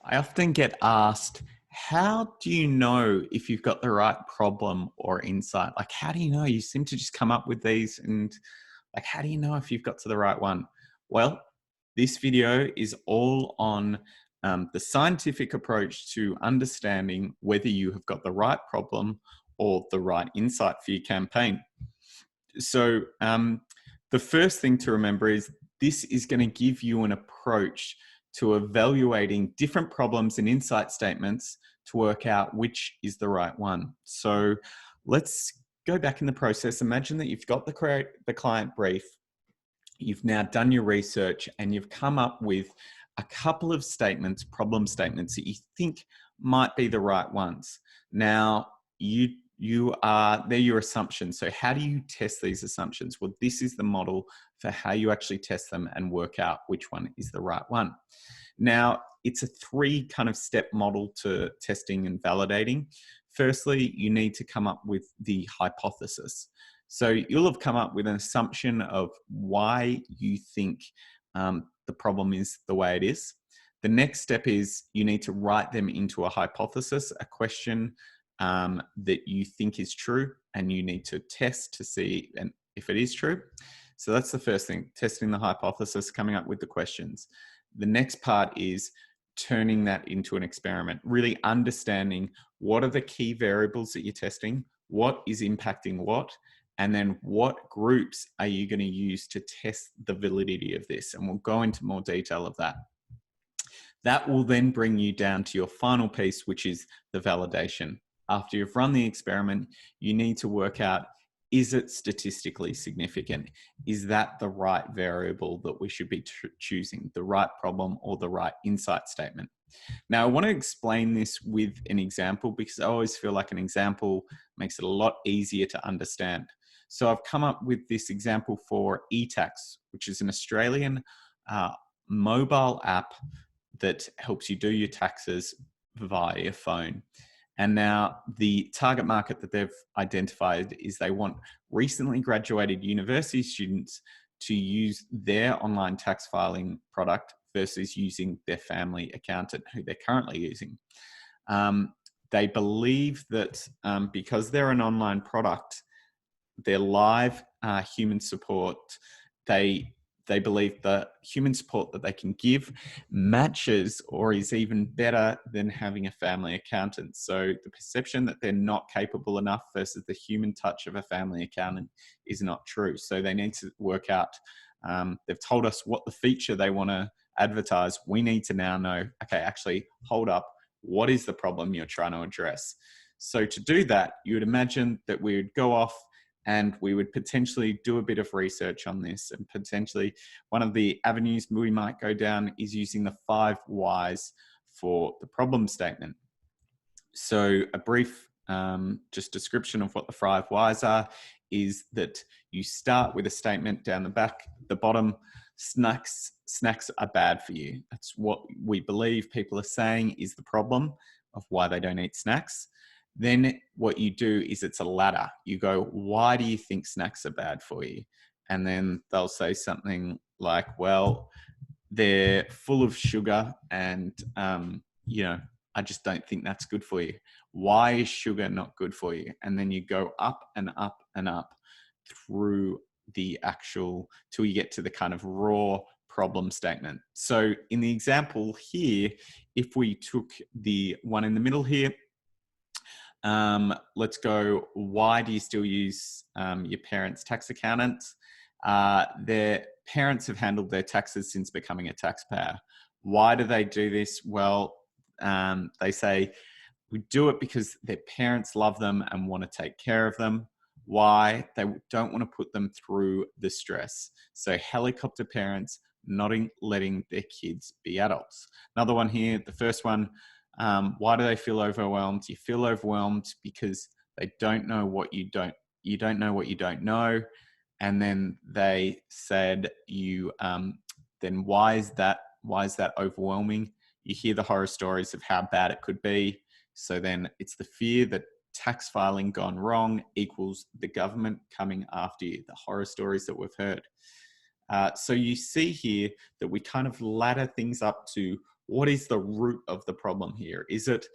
I often get asked, how do you know if you've got the right problem or insight? Like, how do you know? You seem to just come up with these and like, how do you know if you've got to the right one? Well, this video is all on the scientific approach to understanding whether you have got the right problem or the right insight for your campaign. So the first thing to remember is this is going to give you an approach to evaluating different problems and insight statements to work out which is the right one. So let's go back in the process. Imagine that you've got the client brief, you've now done your research, and you've come up with a couple of statements, problem statements that you think might be the right ones. Now, they're your assumptions. So how do you test these assumptions? Well, this is the model for how you actually test them and work out which one is the right one. Now, it's a 3 kind of step model to testing and validating. Firstly, you need to come up with the hypothesis. So you'll have come up with an assumption of why you think the problem is the way it is. The next step is you need to write them into a hypothesis, a question that you think is true, and you need to test to see if it is true. So that's the first thing, testing the hypothesis, coming up with the questions. The next part is turning that into an experiment, really understanding what are the key variables that you're testing, what is impacting what, and then what groups are you going to use to test the validity of this? And we'll go into more detail of that. That will then bring you down to your final piece, which is the validation. After you've run the experiment, you need to work out, is it statistically significant? Is that the right variable that we should be choosing, the right problem or the right insight statement? Now, I want to explain this with an example because I always feel like an example makes it a lot easier to understand. So I've come up with this example for eTax, which is an Australian mobile app that helps you do your taxes via your phone. And now the target market that they've identified is they want recently graduated university students to use their online tax filing product versus using their family accountant who they're currently using. They believe that because they're an online product, their live human support, they believe the human support that they can give matches or is even better than having a family accountant. So the perception that they're not capable enough versus the human touch of a family accountant is not true. So they need to work out, they've told us what the feature they want to advertise. We need to now know, okay, actually, hold up, what is the problem you're trying to address? So to do that, you would imagine that we would go off and we would potentially do a bit of research on this, and potentially one of the avenues we might go down is using the 5 whys for the problem statement. So a brief just description of what the 5 whys are is that you start with a statement down the back, the bottom, snacks are bad for you. That's what we believe people are saying is the problem of why they don't eat snacks. Then what you do is it's a ladder. You go, why do you think snacks are bad for you? And then they'll say something like, well, they're full of sugar and, I just don't think that's good for you. Why is sugar not good for you? And then you go up and up and up through the actual, till you get to the kind of raw problem statement. So in the example here, if we took the one in the middle here, let's go, why do you still use your parents' tax accountants? Their parents have handled their taxes since becoming a taxpayer. Why do they do this? Well, they say, we do it because their parents love them and want to take care of them. Why? They don't want to put them through the stress. So helicopter parents not letting their kids be adults. Another one here, the first one, why do they feel overwhelmed? You feel overwhelmed because they don't know what you don't know what you don't know. And then they said then why is that overwhelming? You hear the horror stories of how bad it could be. So then it's the fear that tax filing gone wrong equals the government coming after you, the horror stories that we've heard. So you see here that we kind of ladder things up to what is the root of the problem here? Is it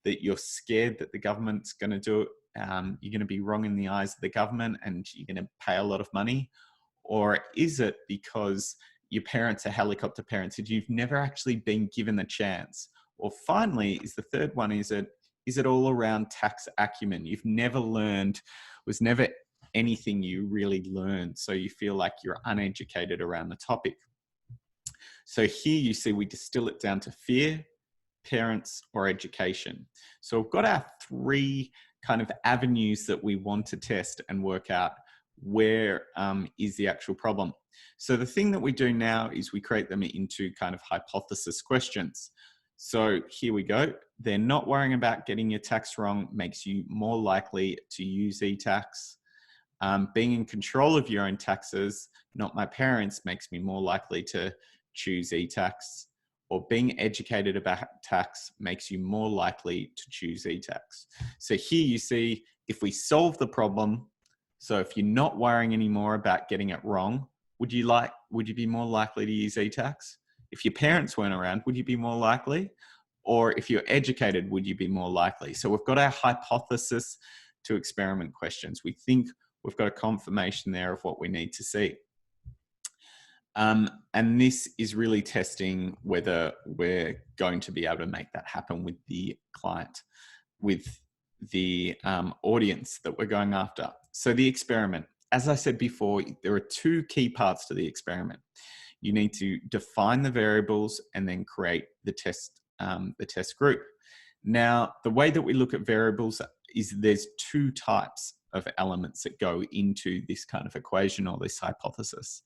that you're scared that the government's going to do it? You're going to be wrong in the eyes of the government and you're going to pay a lot of money? Or is it because your parents are helicopter parents and you've never actually been given the chance? Or finally, is the third one, is it all around tax acumen? You've never learned, was never anything you really learned, so you feel like you're uneducated around the topic. So here you see we distill it down to fear, parents, or education. So we've got our three kind of avenues that we want to test and work out where is the actual problem. So the thing that we do now is we create them into kind of hypothesis questions. So here we go. They're not worrying about getting your tax wrong makes you more likely to use e-tax. Being in control of your own taxes, not my parents, makes me more likely to choose e-tax. Or being educated about tax makes you more likely to choose e-tax. So here you see, if we solve the problem, so if you're not worrying anymore about getting it wrong, would you be more likely to use e-tax? If your parents weren't around, would you be more likely? Or if you're educated, would you be more likely? So we've got our hypothesis to experiment questions. We think we've got a confirmation there of what we need to see. And this is really testing whether we're going to be able to make that happen with the client, with the audience that we're going after. So the experiment, as I said before, there are two key parts to the experiment. You need to define the variables and then create the test group. Now, the way that we look at variables is there's two types of elements that go into this kind of equation or this hypothesis.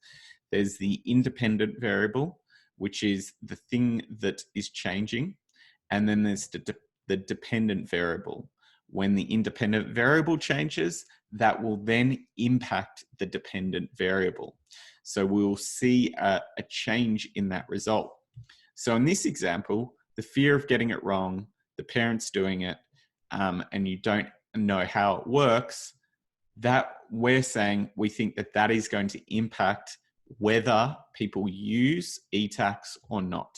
There's the independent variable, which is the thing that is changing. And then there's the dependent variable. When the independent variable changes, that will then impact the dependent variable. So we'll see a change in that result. So in this example, the fear of getting it wrong, the parents doing it, and you don't know how it works, that we're saying we think that that is going to impact whether people use e-tax or not.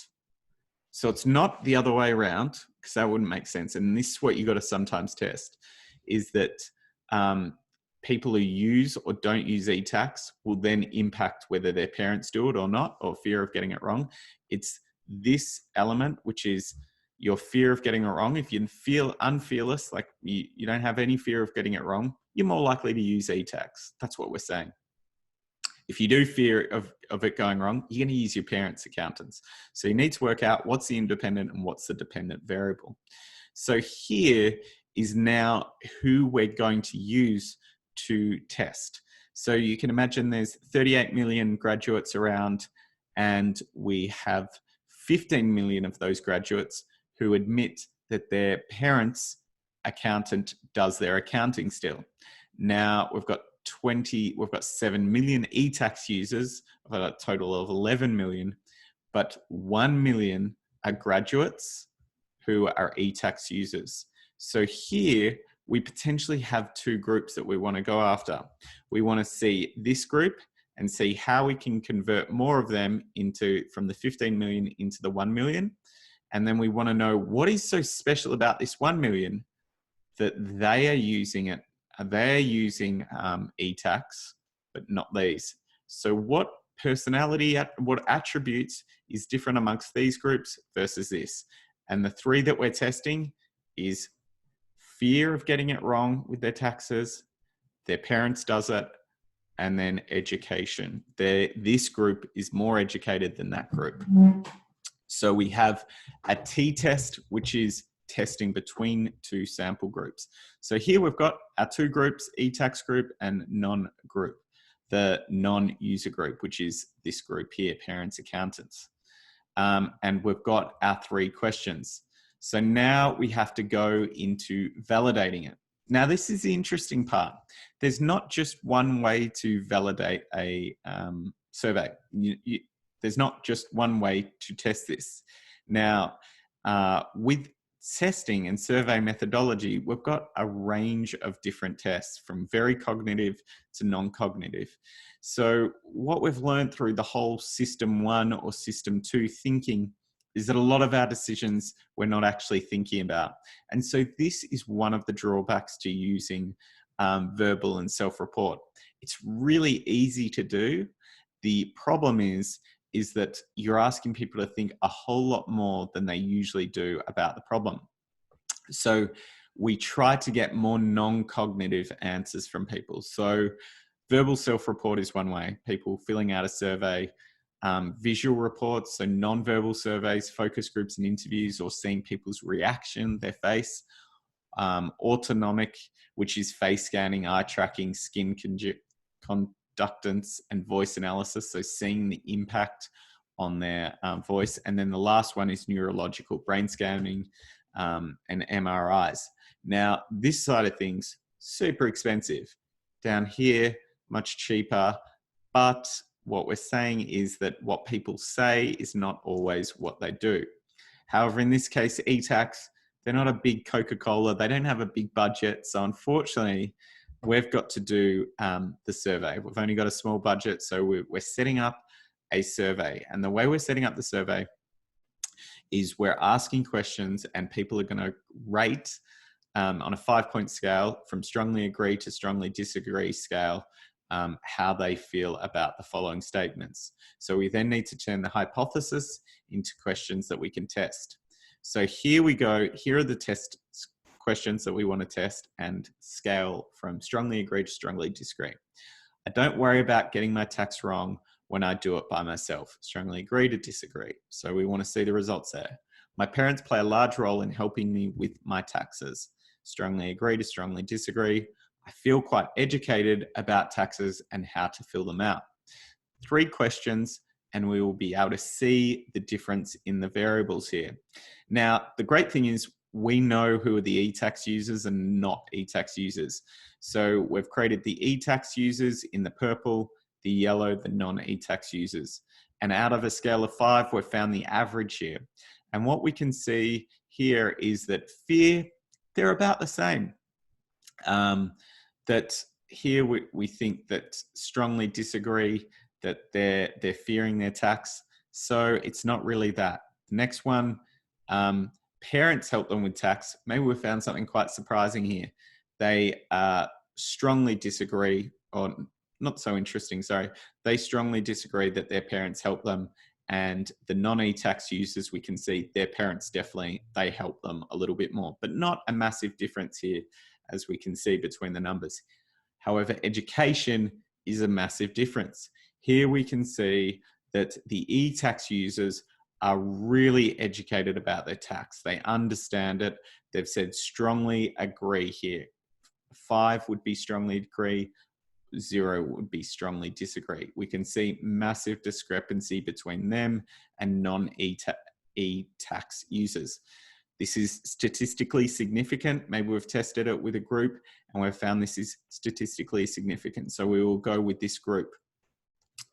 So it's not the other way around, because that wouldn't make sense. And this is what you got to sometimes test, is that people who use or don't use e-tax will then impact whether their parents do it or not, or fear of getting it wrong. It's this element, which is your fear of getting it wrong. If you feel unfearless, like you don't have any fear of getting it wrong, you're more likely to use e-tax. That's what we're saying. If you do fear of it going wrong, you're going to use your parents' accountants. So you need to work out what's the independent and what's the dependent variable. So here is now who we're going to use to test. So you can imagine there's 38 million graduates around, and we have 15 million of those graduates who admit that their parents' accountant does their accounting still. Now we've got 7 million e-tax users, of a total of 11 million, but 1 million are graduates who are e-tax users. So here we potentially have two groups that we want to go after. We want to see this group and see how we can convert more of them from the 15 million into the 1 million. And then we want to know what is so special about this 1 million that they are using it. They're using e-tax, but not these. So what personality, what attributes is different amongst these groups versus this? And the three that we're testing is fear of getting it wrong with their taxes, their parents does it, and then education. This group is more educated than that group. So we have a t-test, which is testing between two sample groups. So here we've got our two groups, e-tax group and non-group. The non-user group, which is this group here, parents, accountants. And we've got our three questions. So now we have to go into validating it. Now, this is the interesting part. There's not just one way to validate a survey. There's not just one way to test this. Now, with testing and survey methodology, we've got a range of different tests, from very cognitive to non-cognitive. So what we've learned through the whole system 1 or system 2 thinking is that a lot of our decisions we're not actually thinking about. And so this is one of the drawbacks to using verbal and self-report. It's really easy to do. The problem is that you're asking people to think a whole lot more than they usually do about the problem. So we try to get more non-cognitive answers from people. So verbal self-report is one way, people filling out a survey. Visual reports, so non-verbal surveys, focus groups and interviews, or seeing people's reaction, their face. Autonomic, which is face scanning, eye tracking, skin conductance, and voice analysis, so seeing the impact on their voice. And then the last one is neurological, brain scanning and MRIs. Now, this side of things, super expensive. Down here, much cheaper, but what we're saying is that what people say is not always what they do. However, in this case, eTax, they're not a big Coca-Cola. They don't have a big budget. So unfortunately, we've got to do the survey. We've only got a small budget. So we're setting up a survey. And the way we're setting up the survey is we're asking questions, and people are going to rate on a 5-point scale from strongly agree to strongly disagree scale how they feel about the following statements. So we then need to turn the hypothesis into questions that we can test. So here we go. Here are the test questions that we want to test and scale from strongly agree to strongly disagree. I don't worry about getting my tax wrong when I do it by myself. Strongly agree to disagree. So we want to see the results there. My parents play a large role in helping me with my taxes. Strongly agree to strongly disagree. I feel quite educated about taxes and how to fill them out. 3 questions, and we will be able to see the difference in the variables here. Now, the great thing is we know who are the eTax users and not eTax users. So we've created the eTax users in the purple, the yellow, the non-eTax users. And out of a scale of 5, we've found the average here. And what we can see here is that fear, they're about the same. That here we think that strongly disagree, that they're fearing their tax. So it's not really that. The next one, parents help them with tax. Maybe we found something quite surprising here. They strongly disagree, or not so interesting, sorry. They strongly disagree that their parents help them. And the non-eTax users, we can see their parents definitely, they help them a little bit more, but not a massive difference here, as we can see between the numbers. However, education is a massive difference. Here we can see that the eTax users are really educated about their tax. They understand it. They've said strongly agree here. 5 would be strongly agree. 0 would be strongly disagree. We can see massive discrepancy between them and non-eTax users. This is statistically significant. Maybe we've tested it with a group and we've found this is statistically significant. So we will go with this group.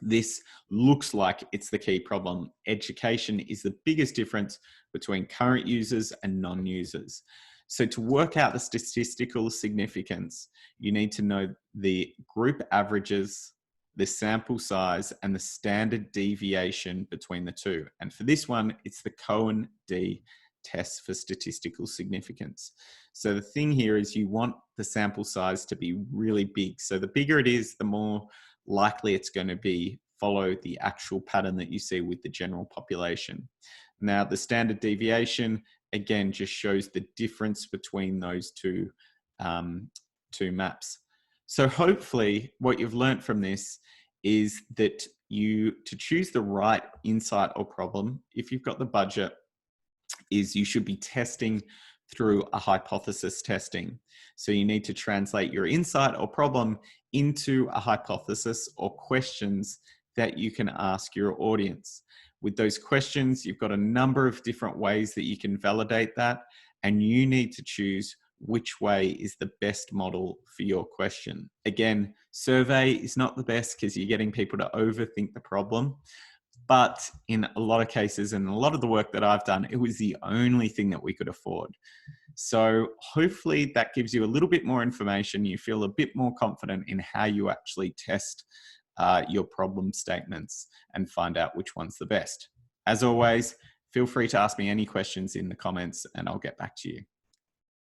This looks like it's the key problem. Education is the biggest difference between current users and non-users. So to work out the statistical significance, you need to know the group averages, the sample size, and the standard deviation between the two. And for this one, it's the Cohen-D test for statistical significance. So the thing here is you want the sample size to be really big. So the bigger it is, the more likely it's going to be follow the actual pattern that you see with the general population. Now, the standard deviation, again, just shows the difference between those two maps. So hopefully what you've learned from this is that to choose the right insight or problem, if you've got the budget, is you should be testing through a hypothesis testing. So you need to translate your insight or problem into a hypothesis or questions that you can ask your audience. With those questions, you've got a number of different ways that you can validate that, and you need to choose which way is the best model for your question. Again, survey is not the best because you're getting people to overthink the problem. But in a lot of cases, and a lot of the work that I've done, it was the only thing that we could afford. So hopefully that gives you a little bit more information. You feel a bit more confident in how you actually test your problem statements and find out which one's the best. As always, feel free to ask me any questions in the comments and I'll get back to you.